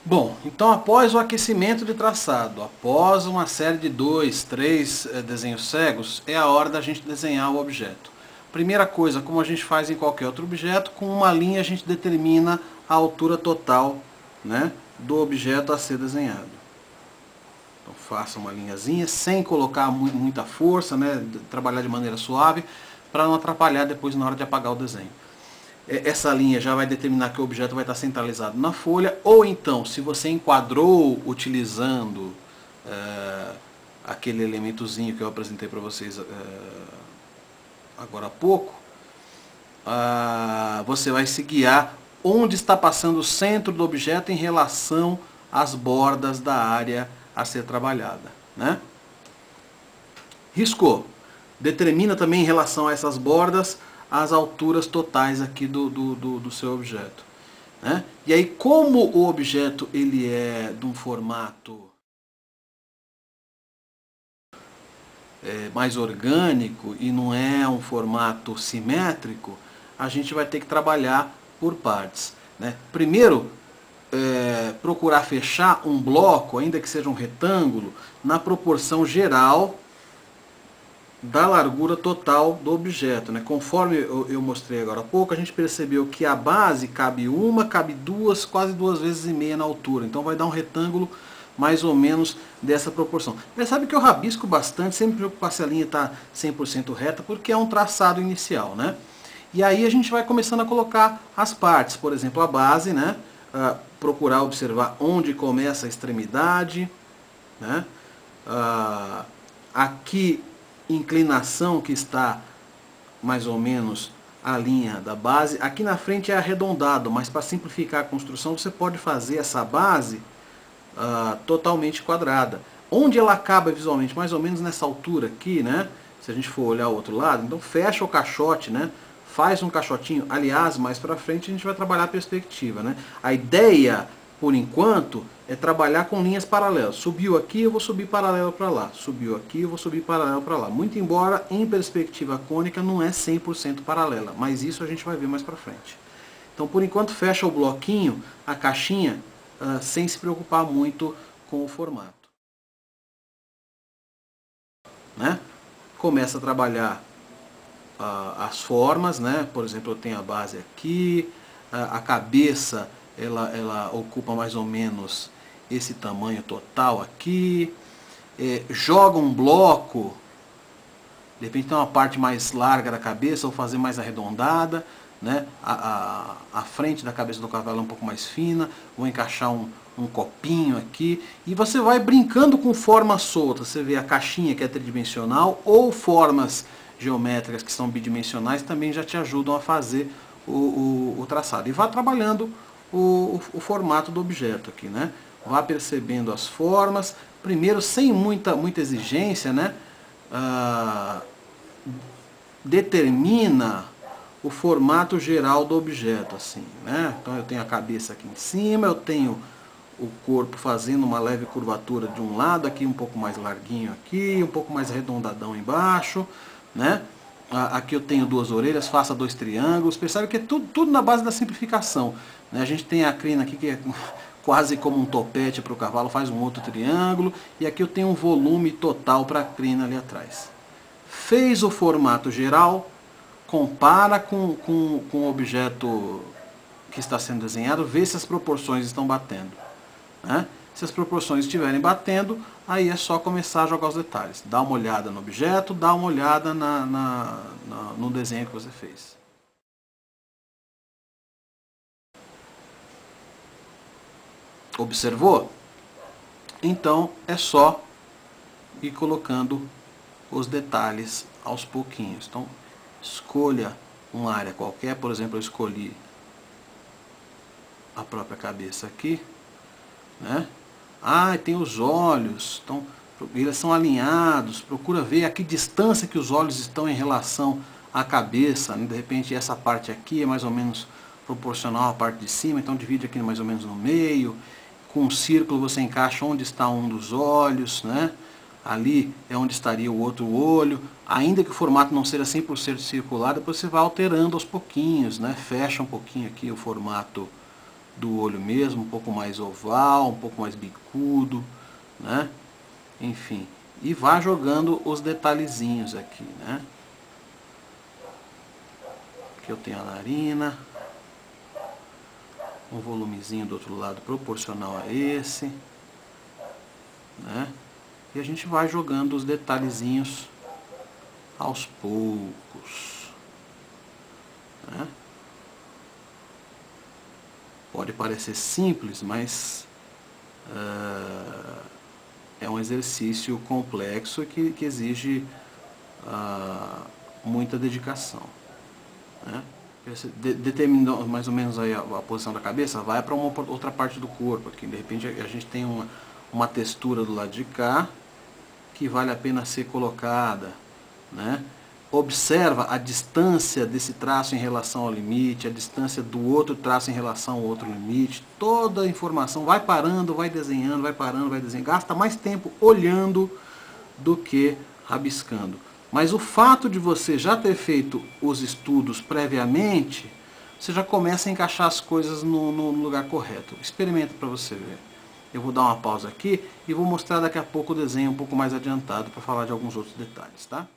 Bom, então após o aquecimento de traçado, após uma série de 2, 3 desenhos cegos, é a hora da gente desenhar o objeto. Primeira coisa, como a gente faz em qualquer outro objeto, com uma linha a gente determina a altura total, né, do objeto a ser desenhado. Então faça uma linhazinha sem colocar muita força, né, trabalhar de maneira suave, para não atrapalhar depois na hora de apagar o desenho. Essa linha já vai determinar que o objeto vai estar centralizado na folha, ou então, se você enquadrou utilizando aquele elementozinho que eu apresentei para vocês agora há pouco, você vai se guiar onde está passando o centro do objeto em relação às bordas da área a ser trabalhada, né? Riscou. Determina também em relação a essas bordas as alturas totais aqui do seu objeto, né? E aí, como o objeto ele é de um formato mais orgânico e não é um formato simétrico, a gente vai ter que trabalhar por partes, né? Primeiro, procurar fechar um bloco, ainda que seja um retângulo, na proporção geral da largura total do objeto, né? Conforme eu mostrei agora há pouco, a gente percebeu que a base cabe uma, cabe duas, quase 2,5 vezes na altura. Então vai dar um retângulo mais ou menos dessa proporção. Percebe que eu rabisco bastante, sempre preocupar se a linha está 100% reta, porque é um traçado inicial, né? E aí a gente vai começando a colocar as partes, por exemplo, a base, né? Procurar observar onde começa a extremidade, né? Aqui, inclinação que está mais ou menos a linha da base. Aqui na frente é arredondado, mas para simplificar a construção você pode fazer essa base totalmente quadrada. Onde ela acaba visualmente, mais ou menos nessa altura aqui, né? Se a gente for olhar o outro lado, então fecha o caixote, né? Faz um caixotinho. Aliás, mais para frente a gente vai trabalhar a perspectiva, né? A ideia, por enquanto, é trabalhar com linhas paralelas. Subiu aqui, eu vou subir paralelo para lá. Subiu aqui, eu vou subir paralelo para lá. Muito embora em perspectiva cônica não é 100% paralela, mas isso a gente vai ver mais para frente. Então, por enquanto, fecha o bloquinho, a caixinha, sem se preocupar muito com o formato, né? Começa a trabalhar as formas, né? Por exemplo, eu tenho a base aqui, a cabeça ela ocupa mais ou menos esse tamanho total aqui. Joga um bloco, de repente tem uma parte mais larga da cabeça, ou fazer mais arredondada, né? A frente da cabeça do cavalo é um pouco mais fina, vou encaixar um copinho aqui, e você vai brincando com formas soltas. Você vê a caixinha que é tridimensional, ou formas geométricas que são bidimensionais, também já te ajudam a fazer o traçado. E vá trabalhando o formato do objeto aqui, né? Vá percebendo as formas, primeiro sem muita exigência, né? Determina o formato geral do objeto, assim, né? Então eu tenho a cabeça aqui em cima, eu tenho o corpo fazendo uma leve curvatura de um lado, aqui um pouco mais larguinho aqui, um pouco mais arredondadão embaixo, né? Aqui eu tenho 2 orelhas, faça 2 triângulos. Percebe que é tudo na base da simplificação, né? A gente tem a crina aqui que é quase como um topete para o cavalo, faz um outro triângulo. E aqui eu tenho um volume total para a crina ali atrás. Fez o formato geral, compara com o objeto que está sendo desenhado, vê se as proporções estão batendo, né? Se as proporções estiverem batendo, aí é só começar a jogar os detalhes. Dá uma olhada no objeto, dá uma olhada no desenho que você fez. Observou? Então é só ir colocando os detalhes aos pouquinhos. Então escolha uma área qualquer, por exemplo, eu escolhi a própria cabeça aqui, né? Tem os olhos, então eles são alinhados, procura ver a que distância que os olhos estão em relação à cabeça, né? De repente essa parte aqui é mais ou menos proporcional à parte de cima, então divide aqui mais ou menos no meio. Com um círculo você encaixa onde está um dos olhos, né? Ali é onde estaria o outro olho. Ainda que o formato não seja 100% circular, depois você vai alterando aos pouquinhos, né? Fecha um pouquinho aqui o formato do olho mesmo, um pouco mais oval, um pouco mais bicudo, né? Enfim, e vá jogando os detalhezinhos aqui, né? Aqui eu tenho a narina, um volumezinho do outro lado proporcional a esse, né? E a gente vai jogando os detalhezinhos aos poucos, né? Pode parecer simples, mas é um exercício complexo que exige muita dedicação, né? Determinou mais ou menos aí a posição da cabeça, vai para uma outra parte do corpo aqui. De repente a gente tem uma textura do lado de cá que vale a pena ser colocada, né? Observa a distância desse traço em relação ao limite, a distância do outro traço em relação ao outro limite. Toda a informação, vai parando, vai desenhando, vai parando, vai desenhando. Gasta mais tempo olhando do que rabiscando. Mas o fato de você já ter feito os estudos previamente, você já começa a encaixar as coisas no lugar correto. Experimenta para você ver. Eu vou dar uma pausa aqui e vou mostrar daqui a pouco o desenho um pouco mais adiantado para falar de alguns outros detalhes, tá?